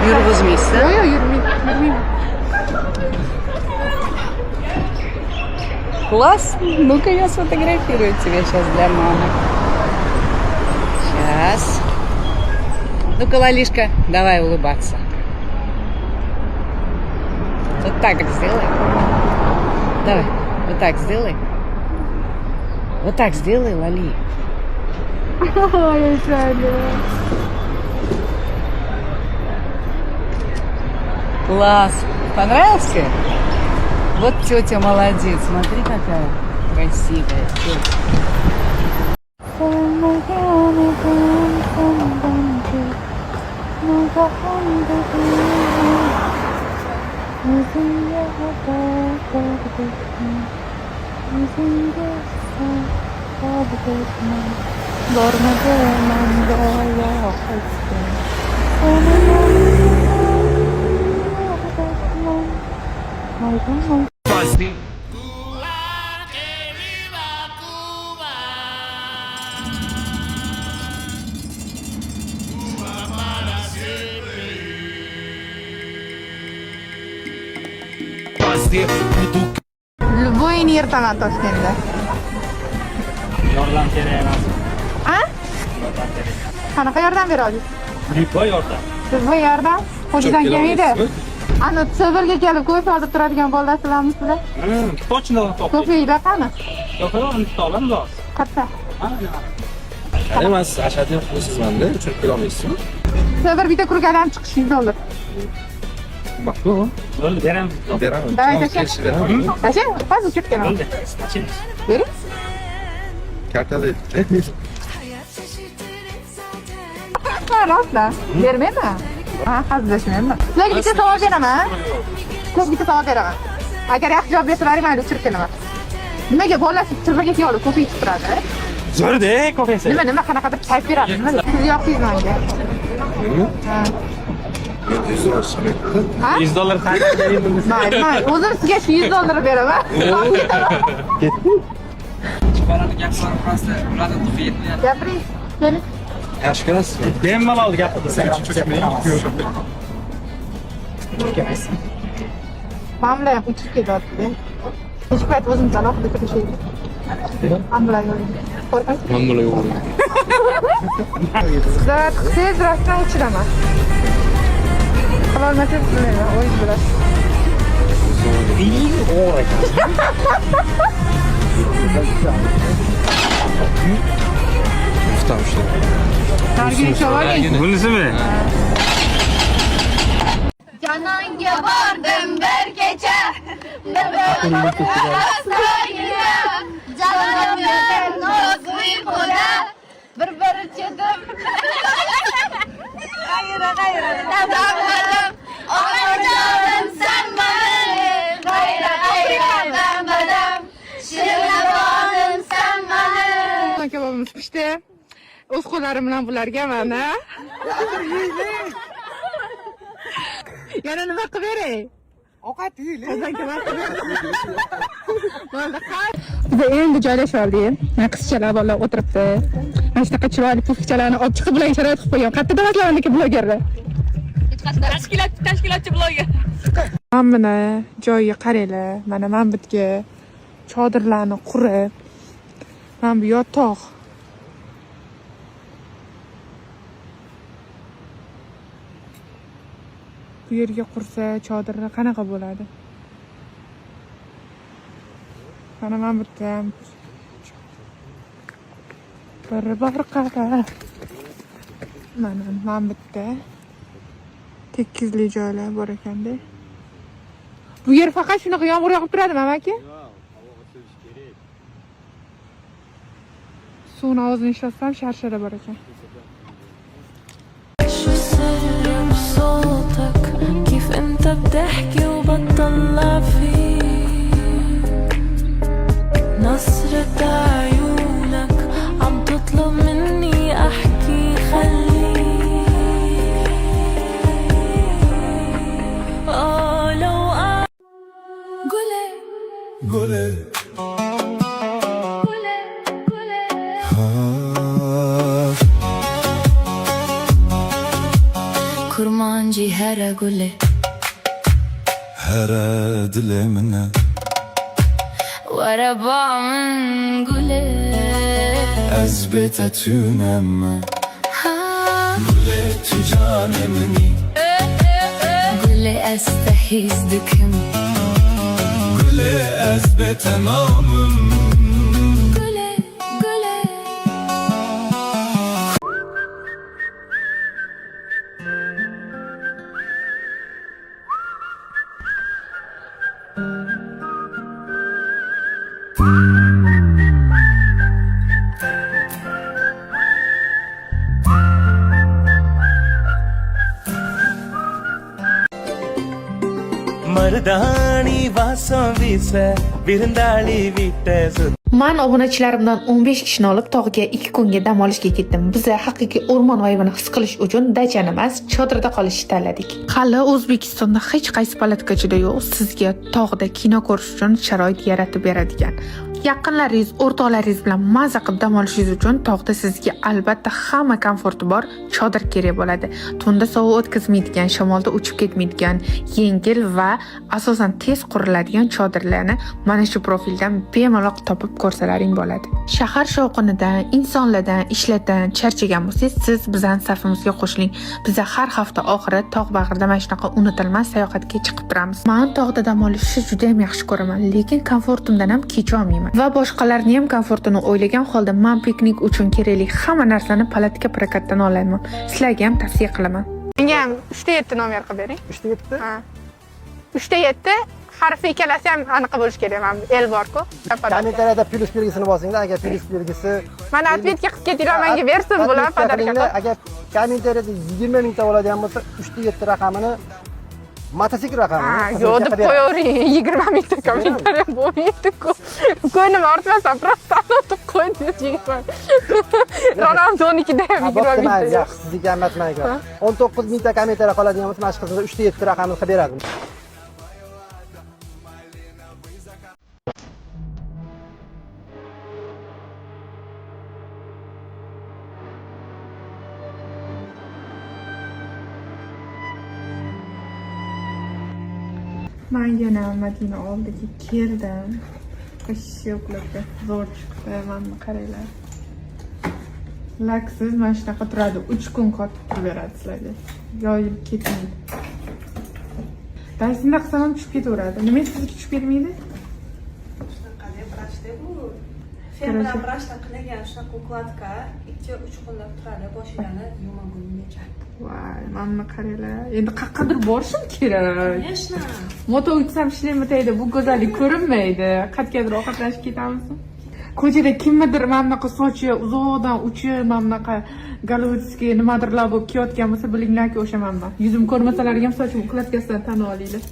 Yurg'izmaysiz? Yo'q, yurmayman. Класс. Ну-ка я сфотографирую тебя сейчас для мамы. Сейчас. Ну-ка, Лалишка, давай улыбаться. Вот так сделай. Давай, вот так сделай. Вот так сделай, Лали. Ой, Жаня. Класс. Понравился? Вот тетя молодец. Смотри, какая красивая тетя. Любой yertaman Toshkentda. Yordam kerak emas. A? Qanaqa yordam bera olasiz? Любой yordam. Любой yordam? Qo'lidan kelmaydi. Ana Severga kelib ko'p olib turadigan bolalarmi sizlar? Точно top. Ko'pinglar qani? Yo'q, bitta olamiz hozir. Qatta. Emas, ashaddiy qilsizmanda, tushunib kela olmaysizmi? Sever bitta kurgadan chiqish $100. Maqbu. Bo'ldi, beramiz. Beraman. Davay tasha. Tasha, hozir uchib kelaman. Bo'ldi. Bering. Kartada. Rostla. Bermayman. Ha, hazillashmayman. Sizlarga bitta savol beraman. Ko'p bitta savol beraman. Agar yaxshi javob bersalaring, mayli uchirib kelaman. Nimaga bolalar turmaga kelib ko'payib turadi? Zo'rda, ko'paysa. Nima qanaqadir kayf beradi, nima? Siz yoqdingiz menga. Ha. Ha? $100 Mayli, o'zim sizga shu $100 beraman. Bolani gaplari rosa, ularni tufi yetmayapti. Gapiring. Keling. Yaxshi ko'rasiz. bemalol gapirsa. Mamla ham uchib ketyapti. Hech payt o'zim alohida kirishaydi. Mamla yo'q. Qo'rqasiz? Men buni yo'q. Sizlar tez rostdan uchiraman. Qilolmasangiz bilmayman, o'yin bilasiz. Ustam işte. Targil cho'voling. Bunisimi? Cananga vardım bir gece, bebeğim hastayına. Canım yedim noz uykuda, bir çedim. Adamladım, olacağım sen bana. Gayra ben şirin sen bana. Kebabimiz pishdi. O'z qo'llarim bilan bularga mana. Yana nima qilib beray? Ovqat yeylik. Qozon kebab qilib beray. Biz endi joylashib oldik. Mana qizchalar bolalar o'tiribdi. Mana shunaqa chiroyli pufchalarni olib chiqib bularga sharoit qilib qo'ygan. Qayerda davatlavandiki blogerlar? Tashkilotchi bloger. Mana joyiga qaranglar. Mana men bitga chodirlarni qurib, mana bu yotoq. Bu yerga qursa chodirlar qanaqa bo'ladi? Mana men bitta bir bor qara. Mana men bitta tekizli joylar bor ekanda. Bu yer faqat shunaqa yomg'ir yog'ib turadimi, amaki? Suvni og'zini ishlatsam sharshara bor ekan. كيف انت بتحكي وبتطلع فيك نظرة عيونك عم تطلب مني احكي خليك لو قولي kurman هرا قولي هرا دلمنا ورا من قولي أثبت تونم قولي تجانمني قولي أستحيز دكم قولي أثبت تمامم قولي قولي மருதாணி வாசம் வீச விருந்தாளி வீட்ட Men obunachilarimdan 15 kishini olib tog'ga 2 kunga dam olishga ketdim. Biz haqiqiy o'rmon vayvini his qilish uchun dachani emas, chodirda qolishni tanladik. Hali O'zbekistonda hech qaysi palatkachida yo'q sizga tog'da kino ko'rish uchun sharoit yaratib beradigan. Yaqinlaringiz, o'rtoqlaringiz bilan maza qilib dam olishingiz uchun tog'da sizga albatta hamma komforti bor chodir kerak bo'ladi. Tunda sovuq o'tkazmaydigan, shamolda uchib ketmaydigan, yengil va asosan tez quriladigan chodirlarni mana shu profildan bemalol topib ko'rsalaring bo'ladi. Shahar shovqinidan, insonlardan, ishlardan charchagan bo'lsangiz, siz bizning safimizga qo'shiling. Biz har hafta oxiri tog' bag'rida mana shunaqa unutilmas sayohatga chiqib turamiz. Men tog'da dam olishni juda ham yaxshi ko'raman, lekin komfortimdan ham kecha olmayman. Va boshqalarning ham komfortini o'ylagan holda men piknik uchun kerakli hamma narsani palatka prokatdan olaman. Sizlarga ham tavsiya qilaman. Menga ham 3ta 7 nomer qilib bering. 3ta 7? Ha. 3ta 7 harfi ikkalasi ham aniq bo'lish kerak. Mana el bor-ku. Kommentariyada plus belgisini bosinglar. Agar plus belgisi mana atletga qilib ketinglar, menga bersin bular podarka. Agar kommentariyada 20 mingta bo'ladigan bo'lsa, 3ta 7 raqamini mototsikl raqamini yo'q deb qo'yavering. 20 mingta kommentariya bo'lmaydi-ku. Ko'nglim ortmasa, prosta unutib qo'ydim. Ronaldo 12da 20 mingta. Yaxshi, sizga emasmayga. 19 mingta kommentariya qoladigan bo'lsa, mana shu qizga 3ta 7 raqamini qilib beradim. Men yana Madina oldiga keldim. Qo'shyoqlarga zo'r chiqdi. Mana qaranglar. Laksiz mana shunaqa turadi. 3 kun qotib turaveradi sizlarga. Yoyib ketmaydi. Daysinda qilsam ham tushib ketaveradi. Nima sizga tushib ketmaydi? Shunaqa deb rashda bu. Sen bilan rashda qilingan shunaqa ukladka 2-3 kunlab turadi. Boshingani yumagunigacha. Voy, mana qaranglar. Endi qaqqadir borishim kerak. Конечно. Moto uçsam ishlaymataydi, bu go'zallik ko'rinmaydi. Qatgadir ovqatlanishib ketamizmi? Ko'chada kimnidir mana bunaqa sochi uzoqdan uchib, mana bunaqa Galutskiy nimadirlar bo'lib kiyotgan bo'lsa, bilinglarki o'sha men. Yuzim ko'rmasalaring ham sochim ukladkasidan tanib olinglar.